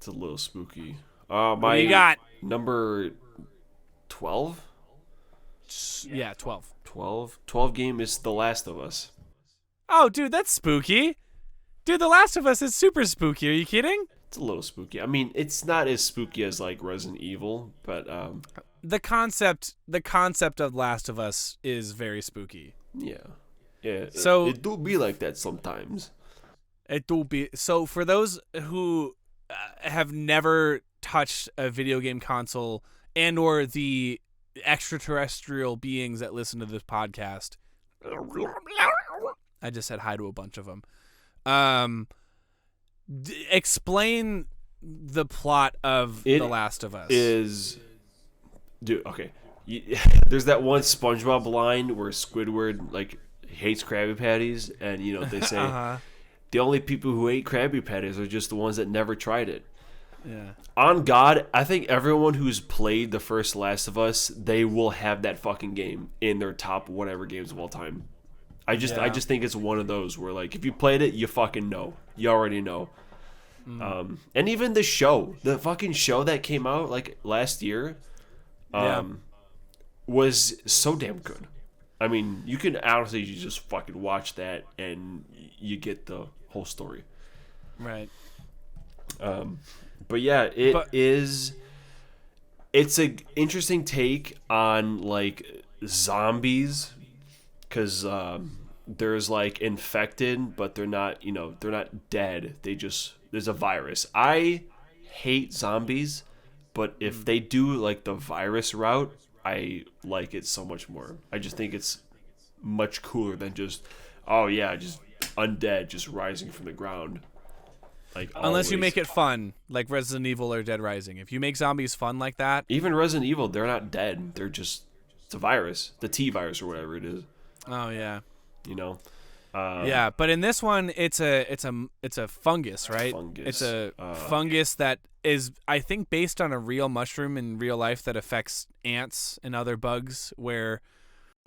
It's a little spooky. What do you got? Number 12? Yeah, 12. 12 game is The Last of Us. Oh, dude, that's spooky. Dude, The Last of Us is super spooky. Are you kidding? It's a little spooky. I mean, it's not as spooky as like Resident Evil, but The concept of Last of Us is very spooky. yeah. So it do be like that sometimes. It do be. So for those who have never touched a video game console and or the extraterrestrial beings that listen to this podcast, I just said hi to a bunch of them. Explain the plot of The Last of Us. Dude, okay. There's that one SpongeBob line where Squidward like hates Krabby Patties, and they say the only people who hate Krabby Patties are just the ones that never tried it. Yeah. On God, I think everyone who's played the first Last of Us, they will have that fucking game in their top whatever games of all time. I just think it's one of those where like if you played it, you fucking know. You already know. And even the fucking show that came out like last year, was so damn good. I mean, you can honestly just fucking watch that and you get the whole story. Right. But yeah, it's an interesting take on like zombies, because there's like infected, but they're not dead. There's a virus. I hate zombies, but if they do like the virus route, I like it so much more. I just think it's much cooler than just undead just rising from the ground. Like unless you always. make it fun, like Resident Evil or Dead Rising. If you make zombies fun like that, Even Resident Evil, they're not dead. They're just it's a virus, the T virus or whatever it is. oh yeah, Yeah, but in this one, it's a fungus, right? Fungus. It's a fungus that is, I think, based on a real mushroom in real life that affects ants and other bugs, where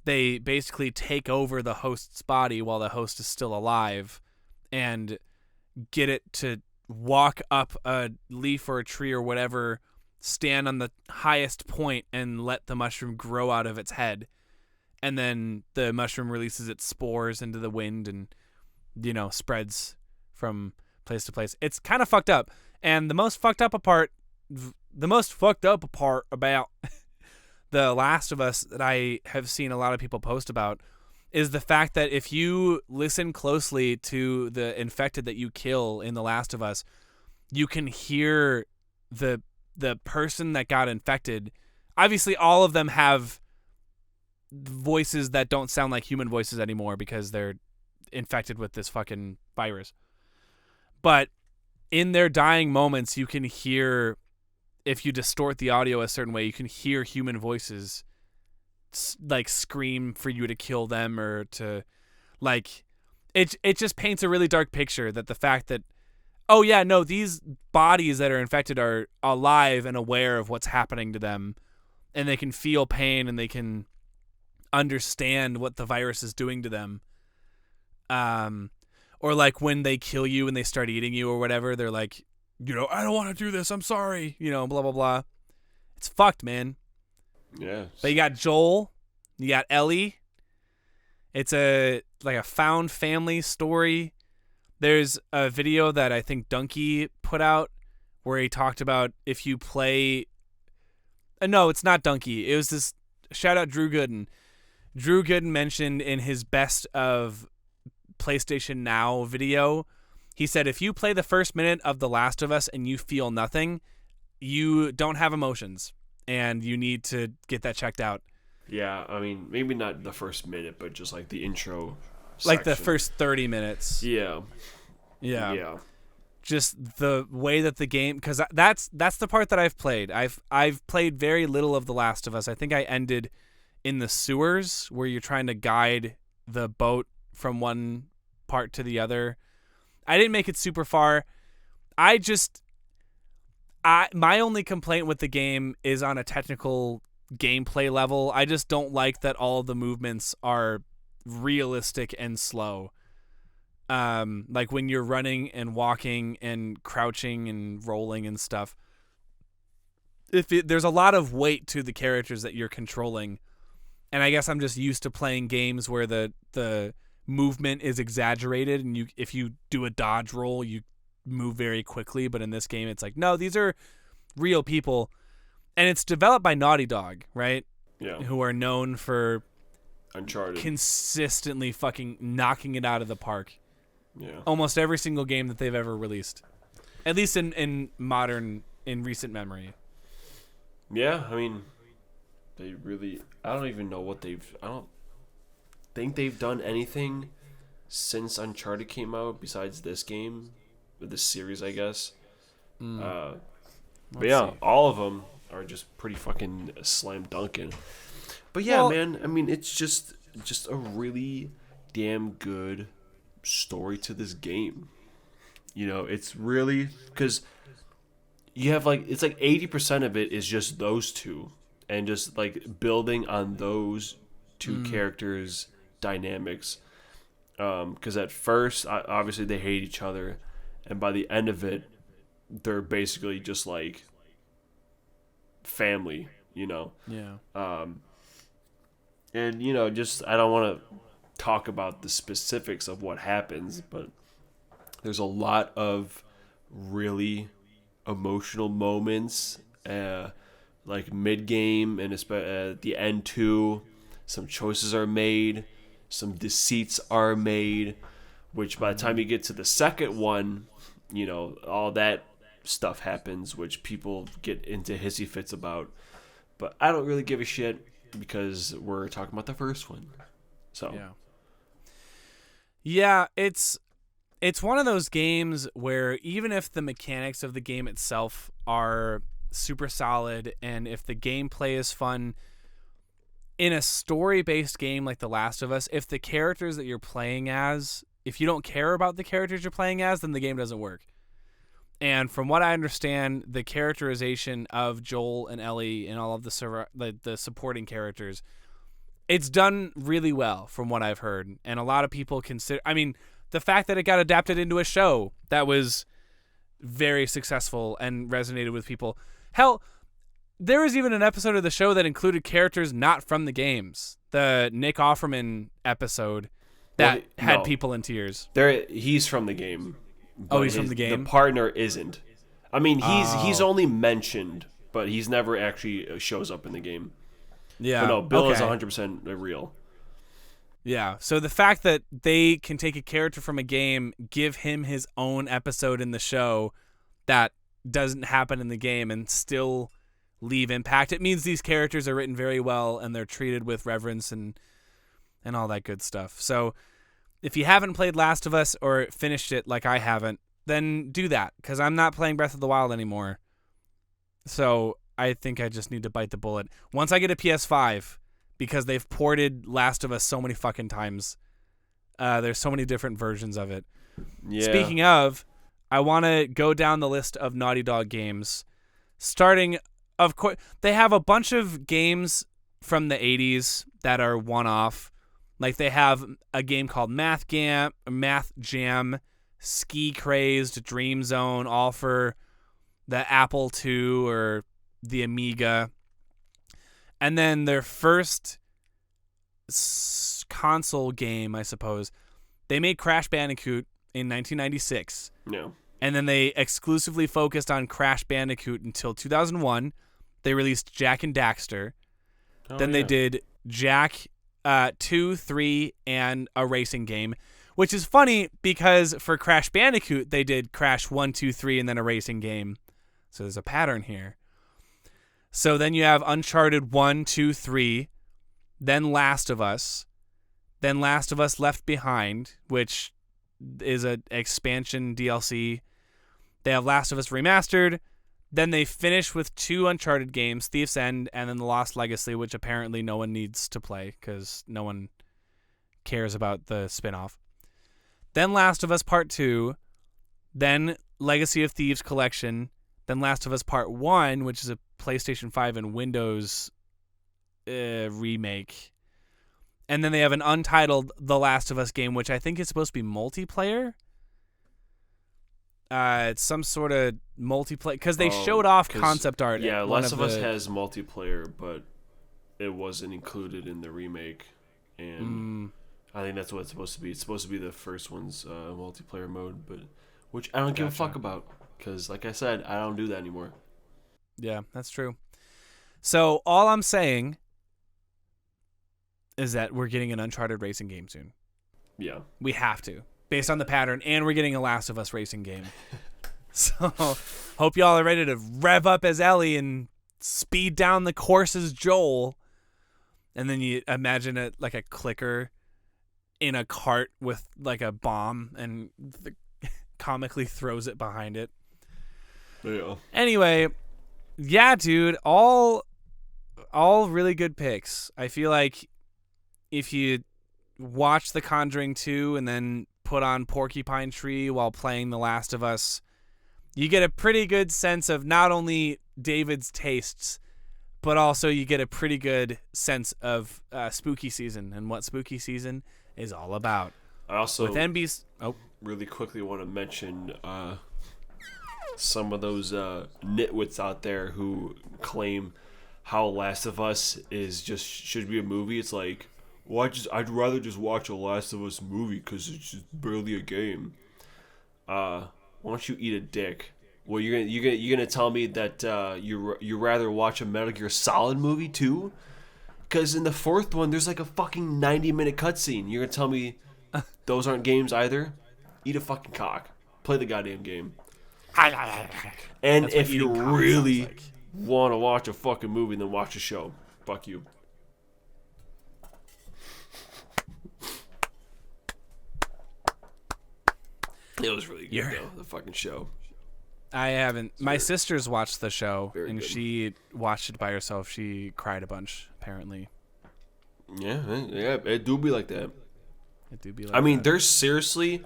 they basically take over the host's body while the host is still alive, and get it to walk up a leaf or a tree or whatever, stand on the highest point, and let the mushroom grow out of its head. And then the mushroom releases its spores into the wind and, spreads from place to place. It's kind of fucked up. And the most fucked up part about The Last of Us that I have seen a lot of people post about is the fact that if you listen closely to the infected that you kill in The Last of Us, you can hear the person that got infected. Obviously, all of them have voices that don't sound like human voices anymore because they're infected with this fucking virus. But in their dying moments, you can hear, if you distort the audio a certain way, you can hear human voices like scream for you to kill them, or to like it just paints a really dark picture that the fact that these bodies that are infected are alive and aware of what's happening to them, and they can feel pain and they can understand what the virus is doing to them. Or like when they kill you and they start eating you or whatever, they're like, I don't want to do this, I'm sorry, blah blah blah. It's fucked, man. yeah. But you got Joel, you got Ellie. It's a found family story. There's a video that I think Dunkey put out where he talked about if you play. No, it's not Dunkey. It was this. Shout out Drew Gooden. Drew Gooden mentioned in his best of PlayStation Now video, he said if you play the first minute of The Last of Us and you feel nothing, you don't have emotions, and you need to get that checked out. Yeah, I mean, maybe not the first minute, but just like the intro Like the section. first 30 minutes. Yeah. Just the way that the game, because that's the part that I've played. I've played very little of The Last of Us. I think I ended in the sewers where you're trying to guide the boat from one part to the other. I didn't make it super far. My only complaint with the game is on a technical gameplay level. I just don't like that all of the movements are realistic and slow. like when you're running and walking and crouching and rolling and stuff. There's a lot of weight to the characters that you're controlling, and I guess I'm just used to playing games where the movement is exaggerated, and if you do a dodge roll, you move very quickly. But in this game, it's like, no, these are real people, and it's developed by Naughty Dog, right? Yeah. Who are known for Uncharted. consistently fucking knocking it out of the park. Yeah. Almost every single game that they've ever released, at least in recent memory. Yeah, I mean, they really. I don't even know what I don't think they've done anything since Uncharted came out besides this game, or this series, I guess. But yeah, see. all of them are just pretty fucking slam dunking. But yeah, Well, man, I mean, it's just a really damn good story to this game. You know, it's really because you have like it's like 80% of it is just those two, and just like building on those two characters' dynamics. Because at first, obviously they hate each other, and by the end of it, they're basically just like family. You know. yeah. And, you know, just I don't want to talk about the specifics of what happens, but there's a lot of really emotional moments, like mid-game and at the end too. Some choices are made, some deceits are made, which by the time you get to the second one, you know, all that stuff happens, which people get into hissy fits about. But I don't really give a shit, because we're talking about the first one. So yeah, it's one of those games where even if the mechanics of the game itself are super solid, and if the gameplay is fun, in a story-based game like The Last of Us, if the characters that you're playing as, if you don't care about the characters you're playing as, then the game doesn't work. And from what I understand, the characterization of Joel and Ellie and all of the supporting characters, it's done really well from what I've heard. And a lot of people consider, I mean, the fact that it got adapted into a show that was very successful and resonated with people. Hell, there was even an episode of the show that included characters not from the games. The Nick Offerman episode that had people in tears. He's from the game. Oh, he's from the game? The partner isn't. I mean, he's only mentioned, but he's never actually shows up in the game. Yeah. But no, Bill is 100% real. Yeah. So the fact that they can take a character from a game, give him his own episode in the show that doesn't happen in the game, and still leave impact, it means these characters are written very well and they're treated with reverence and all that good stuff. So if you haven't played Last of Us or finished it like I haven't, then do that, because I'm not playing Breath of the Wild anymore. So I think I just need to bite the bullet. Once I get a PS5, because they've ported Last of Us so many fucking times. There's so many different versions of it. Yeah. Speaking of, I want to go down the list of Naughty Dog games. Starting, of course, they have a bunch of games from the 80s that are one-off. Like they have a game called Math Jam, Ski Crazed, Dream Zone, all for the Apple II or the Amiga. And then their first console game, I suppose, they made Crash Bandicoot in 1996. Yeah. And then they exclusively focused on Crash Bandicoot until 2001. They released Jak and Daxter. Then they did Jak 2, 3, and a racing game, which is funny because for Crash Bandicoot, they did Crash 1, 2, 3, and then a racing game. So there's a pattern here. So then you have Uncharted 1, 2, 3, then Last of Us, then Last of Us Left Behind, which is an expansion DLC. They have Last of Us Remastered. Then they finish with 2 Uncharted games, Thief's End and then The Lost Legacy, which apparently no one needs to play because no one cares about the spinoff. Then Last of Us Part 2, then Legacy of Thieves Collection, then Last of Us Part 1, which is a PlayStation 5 and Windows remake. And then they have an untitled The Last of Us game, which I think is supposed to be multiplayer. It's some sort of multiplayer because they showed off concept art. Yeah, Last of Us has multiplayer, but it wasn't included in the remake, and I think that's what it's supposed to be. It's supposed to be the first one's multiplayer mode, but which I don't give a fuck about because, like I said, I don't do that anymore. Yeah, that's true. So all I'm saying is that we're getting an Uncharted racing game soon. Yeah, we have to, based on the pattern, and we're getting a Last of Us racing game. So hope y'all are ready to rev up as Ellie and speed down the course as Joel. And then you imagine it like a clicker in a cart with like a bomb and comically throws it behind it. Yeah. Anyway, yeah, dude, all really good picks. I feel like if you watch The Conjuring 2 and then put on Porcupine Tree while playing The Last of Us, you get a pretty good sense of not only David's tastes, but also you get a pretty good sense of spooky season and what spooky season is all about. I also with NB's really quickly want to mention some of those nitwits out there who claim how Last of Us should be a movie. It's like, well, I'd rather just watch a Last of Us movie because it's just barely a game. Why don't you eat a dick? Well, you're gonna tell me that you rather watch a Metal Gear Solid movie too? Because in the fourth one, there's like a fucking 90-minute cutscene. You're gonna tell me those aren't games either? Eat a fucking cock. Play the goddamn game. And if you really want to watch a fucking movie, then watch a show. Fuck you. It was really good, though, the fucking show. I haven't. My sister's watched the show, and she watched it by herself. She cried a bunch, apparently. Yeah, it do be like that. It do be like I mean, there's seriously,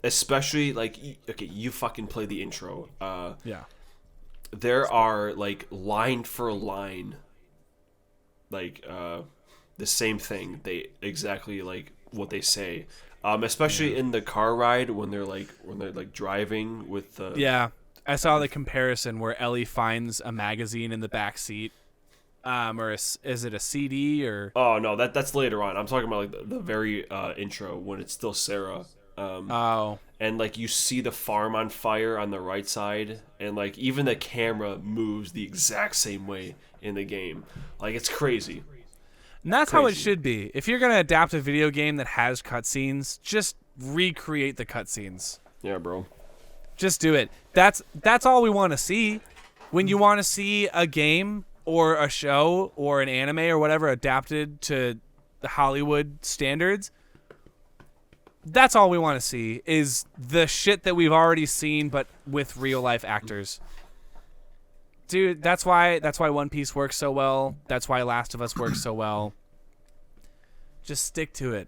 especially, like, okay, you fucking play the intro. Yeah. There are, like, line for line, like, the same thing. They exactly, like, what they say. Especially in the car ride when they're driving with the... Yeah, I saw the comparison where Ellie finds a magazine in the back seat. Or is it a CD or... Oh, no, that's later on. I'm talking about like the very intro when it's still Sarah. And like you see the farm on fire on the right side, and like even the camera moves the exact same way in the game. Like it's crazy. And that's how it should be. If you're going to adapt a video game that has cutscenes, just recreate the cutscenes. Yeah, bro. Just do it. That's all we want to see. When you want to see a game or a show or an anime or whatever adapted to the Hollywood standards, that's all we want to see is the shit that we've already seen but with real life actors. Dude, that's why One Piece works so well. That's why Last of Us works so well. Just stick to it.